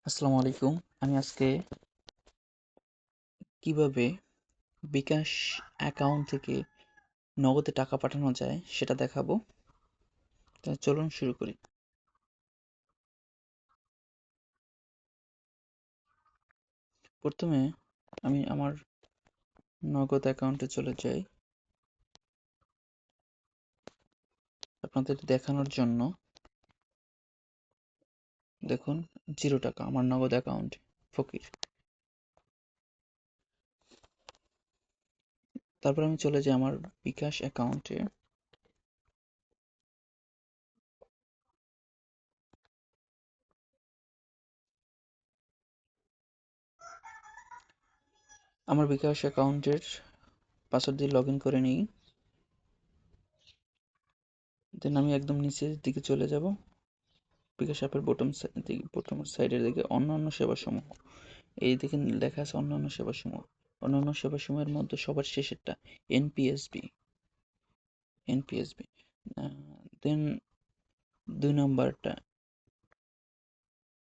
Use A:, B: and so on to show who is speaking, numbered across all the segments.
A: আসসালামু আলাইকুম। আমি আজকে কিভাবে বিকাশ অ্যাকাউন্ট থেকে নগদে টাকা পাঠানো যায় সেটা দেখাবো। চলুন শুরু করি। প্রথমে আমি আমার নগদ অ্যাকাউন্টে চলে যাই আপনাদের দেখানোর জন্য। দেখুন, 0 টাকা আমার নগদ অ্যাকাউন্টে, ফকির। তারপর আমি চলে যাই আমার বিকাশ অ্যাকাউন্টে। আমার বিকাশ অ্যাকাউন্টের পাসওয়ার্ড দিয়ে লগ ইন করে নিই। দেন আমি একদম নিচের দিকে চলে যাব। বিকাশ অ্যাপের বটম সাইডের দিকে অন্যান্য সেবাসমূহ, এই দিকে লেখা আছে অন্যান্য সেবাসমূহ। অন্যান্য সেবাসমূহের মধ্যে সবার শেষেরটা এনপিএসবি। এনপিএসবি দেন 2 নম্বরটা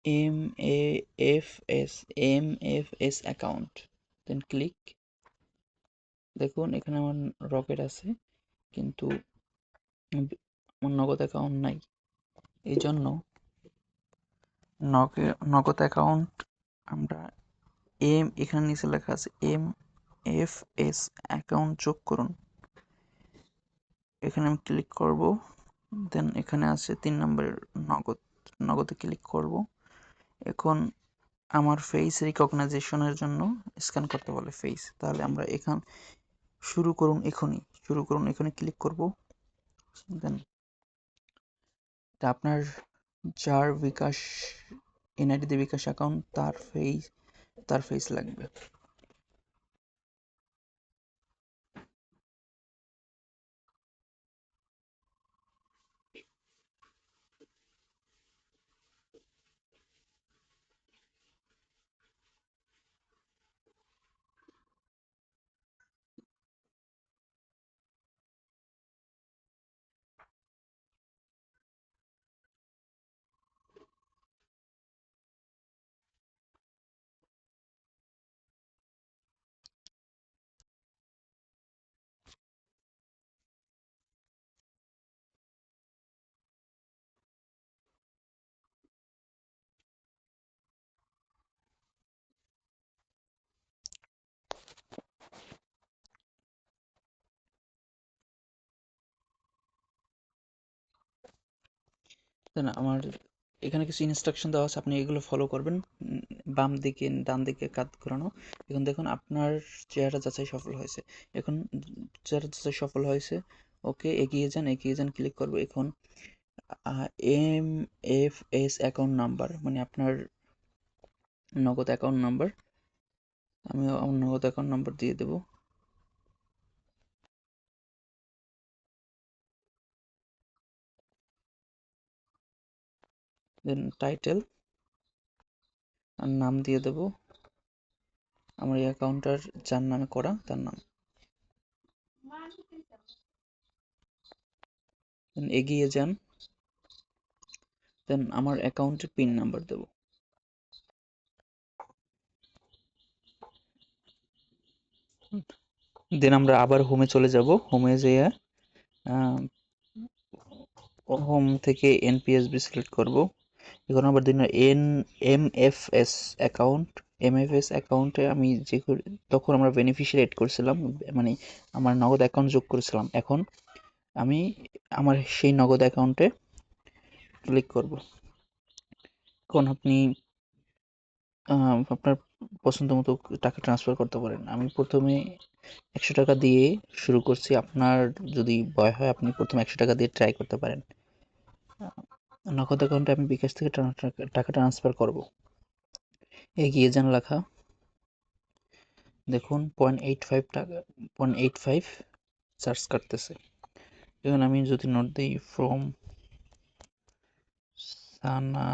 A: এম এফ এস অ্যাকাউন্ট। দেন ক্লিক। দেখুন এখানে আমার রকেট আছে, কিন্তু আমার নগদ অ্যাকাউন্ট নাই। এই জন্য নগদ অ্যাকাউন্ট আমরা এখানে নিচে লেখা আছে এম এফ এস অ্যাকাউন্ট যোগ করুন, এখানে আমি ক্লিক করব। দেন এখানে আছে 3 নম্বরের নগদ, নগদে ক্লিক করব। এখন আমার ফেস রিকগনাইজেশনের জন্য স্ক্যান করতে বলে ফেস, তাহলে আমরা শুরু করুন এখানে ক্লিক করব। দেন আপনার যার বিকাশ এনআইডিতে বিকাশ অ্যাকাউন্ট তার ফেস লাগবে। দেন আমার এখানে কিছু ইনস্ট্রাকশন দেওয়া আছে, আপনি এগুলো ফলো করবেন। বাম দিকে ডান দিকে কাত ঘোরানো। এখন দেখুন আপনার চেহারা যাচাই সফল হয়েছে। এখন চেহারা যাচাই সফল হয়েছে, ওকে এগিয়ে যান ক্লিক করবো। এখন M F S account number, মানে আপনার নগদ অ্যাকাউন্ট নাম্বার, আমি আমার নগদ অ্যাকাউন্ট নাম্বার দিয়ে দেবো। দেন টাইটেল আর নাম দিয়ে দেবো, আমার এই অ্যাকাউন্টটার যার নামে করা তার নাম। দেন এগিয়ে যান। দেন আমার অ্যাকাউন্টের পিন নাম্বার দেবো। দেন আমরা আবার হোমে চলে যাব। হোমে যেয়ে হোম থেকে এনপিএসবি সিলেক্ট করব। এখন আবার দিন এমএফএস অ্যাকাউন্ট। এমএফএস অ্যাকাউন্টে আমি তখন আমরা বেনিফিশিয়ারি এড করছিলাম, মানে আমার নগদ অ্যাকাউন্ট যোগ করেছিলাম। এখন আমি আমার সেই নগদ অ্যাকাউন্টে ক্লিক করব। এখন আপনি আপনার পছন্দ মতো টাকা ট্রান্সফার করতে পারেন। আমি প্রথমে 100 টাকা দিয়ে শুরু করছি। আপনার যদি ভয় হয় আপনি প্রথমে 100 টাকা দিয়ে ট্রাই করতে পারেন। নগদ অ্যাকাউন্টে আমি বিকাশ থেকে টাকা ট্রান্সফার করব। এগিয়ে যান লেখা। দেখুন 0.85 টাকা, 0.85 চার্জ কাটতেছে। এখন আমি যদি নোট দিই ফ্রম সানা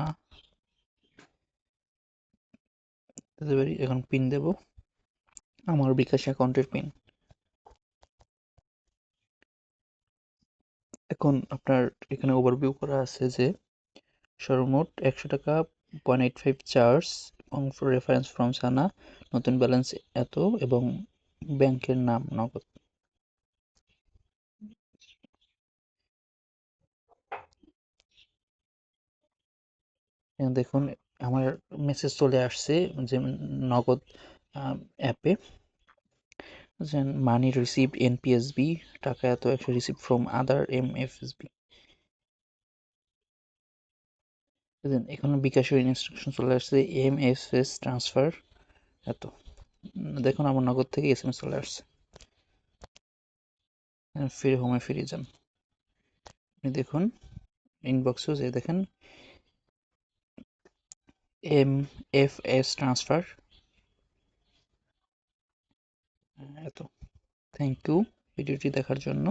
A: দিতে পারি। এখন পিন দেব, আমার বিকাশ অ্যাকাউন্টের পিন। এখন আপনার এখানে ওভারভিউ করা আছে যে সর্বমোট 100 টাকা 0.85 চার্জ এবং রেফারেন্স ফ্রম সানা, নতুন ব্যালেন্স এত এবং ব্যাংকের নাম নগদ। দেখুন আমার মেসেজ চলে আসছে যে নগদ অ্যাপে যে মানি রিসিভড এনপিএসবি, টাকা এত রিসিভ ফ্রম আদার এমএফএসবি। এখানে বিকাশের ইনস্ট্রাকশন চলে আসছে এমএফএস ট্রান্সফার এত। দেখুন আমার নগদ থেকে এসএমএস চলে আসছে। ফিরে হোমে ফিরে যান, দেখুন ইনবক্সে যে দেখেন এমএফএস ট্রান্সফার এত। থ্যাংক ইউ ভিডিওটি দেখার জন্য।